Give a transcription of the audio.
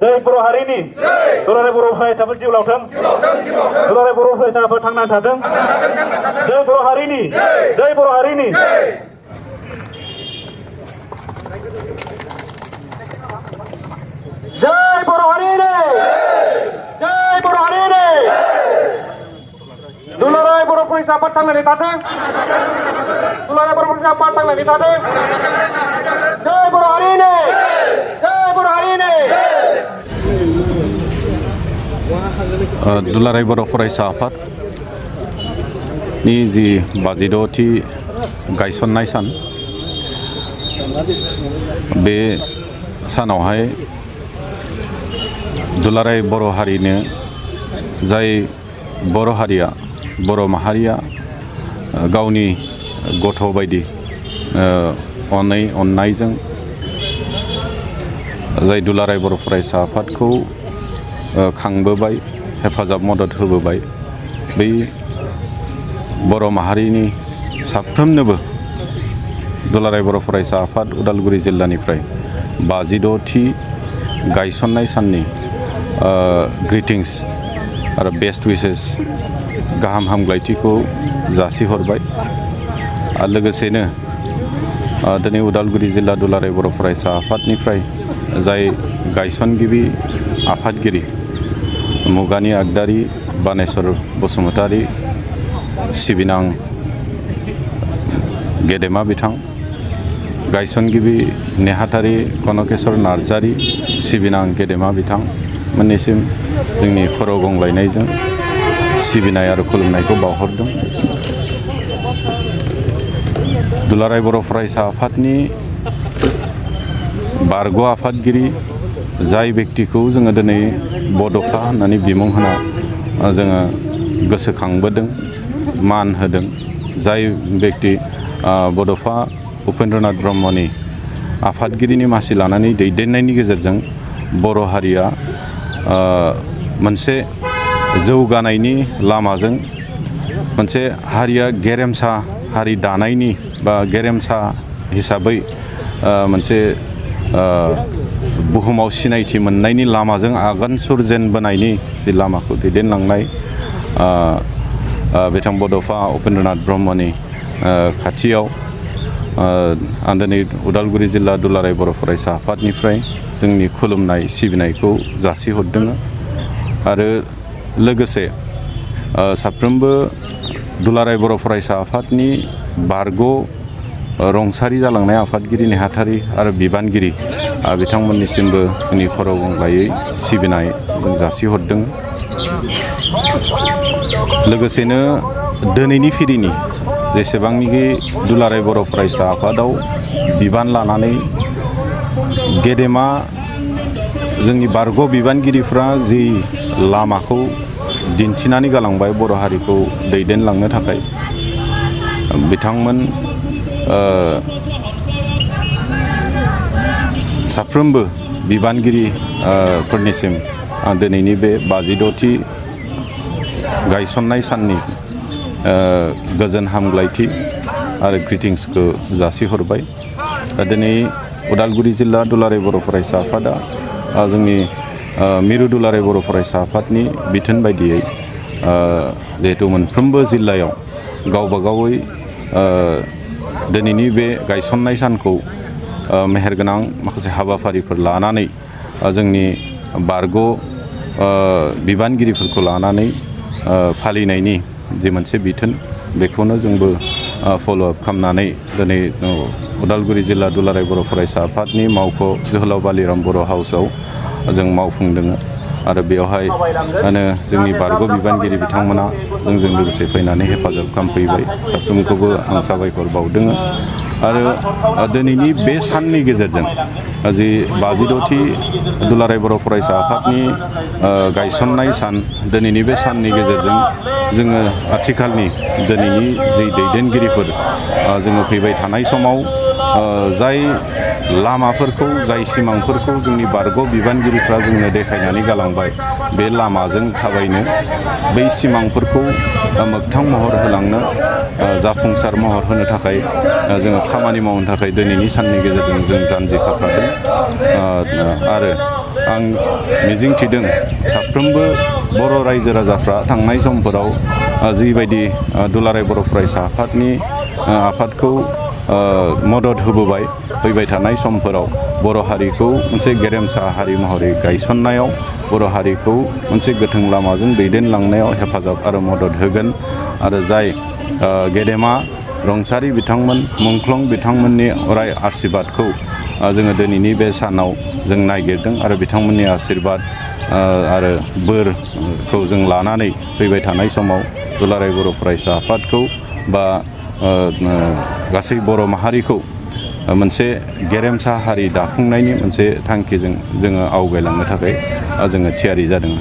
जय बर' हारिनि दुलाराय बर' फरायसाफोर जिउ लावथों दुलाराय बर' फरायसाफोर थांनानै थाथों जय बर' हारिनि जय बर' हारिनि जय बर' हारिनि जय बर' हारिनि दुलाराय बर' फरायसाफोर थांनानै थाथों दुलाराय बर' फरायसाफोर थांनानै थाथों जय बर' हारिनि जय बर' हारिनि दुलाराय बर' फरायसा आफादनि जि 56थि गायसननाय सान बे सानावहाय दुलाराय बर' हारिनो जाय बर' हारिया बर' माहारिया गावनि गथ' बायदि अननायजों जाय दुलाराय बर' फरायसा आफादखौ खांबोबाय हेफाजाब मदद होबोबाय बै बर' माहारिनि साफ्रोमनोबो दुलाराय बर' फरायसा आफाद उदालगुरि जिल्लानिफ्राय 56थि गायसननाय साननि ग्रिटिंस आरो बेस्ट विशेस गाहाम हामग्लायथिखौ जासिहरबाय आरो लोगोसेनो दिनै उदालगुरि जिल्ला दुलाराय बर' फरायसा आफादनिफ्राय जाय गायसनगिरि आफादगिरि मुगानि आगदारि बानेश्वर बसुमतारी सिबिनां गेदेमा बिथां गायसनगिरि नेहाथारि कनकेश्वर नार्जारी सिबिनां गेदेमा बिथां मोननिसिम जोंनि खर' गंग्लायनायजों सिबिनाय आरो खुलुमनायखौ बावहरदों। दुलाराय बर' फरायसा आफादनि बारग' आफादगिरि जाय बेक्तिखौ जोङो दिनै बड'फा होननानै बिमुं होना जोङो गोसोखांबोदों मान होदों जाय बेक्ति बड'फा उपेन्द्रनाथ ब्रह्मनि आफादगिरिनि मासि लानानै दैदेननायनि गेजेरजों बर' हारिया मोनसे जौगानायनि लामाजों मोनसे हारिया गेरेमसा हारि दानायनि बा गेरेमसा हिसाबै मोनसे बुहुमाव सिनायथि मोननायनि लामाजों आगान सुरजेनबोनायनि जि लामाखौ दैदेनलांनाय बिथां बड'फा उपेन्द्रनाथ ब्रह्मनि खाथियाव आं दिनै उदालगुरि जिल्ला दुलाराय बर' फरायसा आफादनिफ्राय जोंनि खुलुमनाय सिबिनायखौ जासिहरदों आरो लोगोसे साफ्रोमबो दुलाराय बर' फरायसा आफादनि बारग' रुंसारि जालांनाय आफादगिरि नेहाथारि आरो बिबानगिरि बिथांमोननिसिमबो जोंनि खर' गंग्लायै सिबिनाय जों जासिहरदों। लोगोसेनो दिनैनि फिरिनि जेसेबांनिखि दुलाराय बर' फरायसा आफादाव बिबान लानानै गेदेमा जोंनि बारग' बिबानगिरिफ्रा जि लामाखौ दिन्थिनानै गालांबाय बर' हारिखौ दैदेनलांनो थाखाय बिथांमोन साफ्रोमबो बिबानगिरि फोरनिसिम दिनैनि बे 56थि गायसननाय साननि गोजोन हामग्लायथि आरो ग्रिटिंसखौ जासिहरबाय। दिनै उदालगुरि जिल्ला दुलाराय बर' फरायसा आफादा जोंनि मिरु दुलाराय बर' फरायसा आफादनि बिथोन बायदियै जिहेतु मोनफ्रोमबो जिल्लायाव गावबा गावै दिनैनि बे गायसननाय सानखौ मेहेरगोनां माखासे हाबाफारिफोर लानानै जोंनि बारग' बिबानगिरिफोरखौ लानानै फालिनायनि जि मोनसे बिथोन बेखौनो जोंबो फल'आप खालामनानै दिनै उदालगुरि जिल्ला दुलाराय बर' फरायसा आफादनि मावख' जोहोलाव बालिराम बर' हाउसआव जों मावफुंदों आरो बेवहाय जोंनि बारग' बिबानगिरि बिथांमोना जोंजों लोगोसे फैनानै हेफाजाब खालामफैबाय साफ्रोमखौबो आं साबायखर बावदों आरो दिनैनि बे साननि गेजेरजों जि 56थि दुलाराय बर' फरायसा आफादनि गायसननाय सान दिनैनि बे साननि गेजेरजों जोङो आथिखालनि दिनैनि जि दैदेनगिरिफोर जोङो फैबाय थानाय समाव जाय लामाफोरखौ जाय सिमांफोरखौ जोंनि बारग' बिबानगिरिफ्रा जोंनो देखायनानै गालांबाय बे लामाजों थाबायनो बै सिमांफोरखौ मोगथां महर होलांनो जाफुंसार महर होनो थाखाय जोङो खामानि मावनो थाखाय दिनैनि साननि गेजेरजों जों जानजि खाफ्रादों आरो आं मिजिंथिदों साफ्रोमबो बर' रायजो राजाफ्रा थांनाय समफोराव जिबायदि दुलाराय बर' फरायसा आफादनि आफादखौ मदद होबोबाय फैबाय थानाय समफोराव बर' हारिखौ मोनसे गेरेमसा हारि महरै गायसननायाव बर' हारिखौ मोनसे गोथों लामाजों दैदेनलांनायाव हेफाजाब आरो मदद होगोन आरो जाय गेदेमा रुंसारि बिथांमोन मुंख्लं बिथांमोननि अराय आशीर्बादखौ जोङो दिनैनि बे सानाव जों नागिरदों आरो बिथांमोननि आशीर्बाद आरो बोरखौ जों लानानै फैबाय थानाय समाव दुलाराय बर' फरायसा आफादखौ बा गासै बर' माहारिखौ मोनसे गेरेमसा हारि दाफुंनायनि मोनसे थांखिजों जोङो आवगायलांनो थाखाय जोङो थियारि जादों।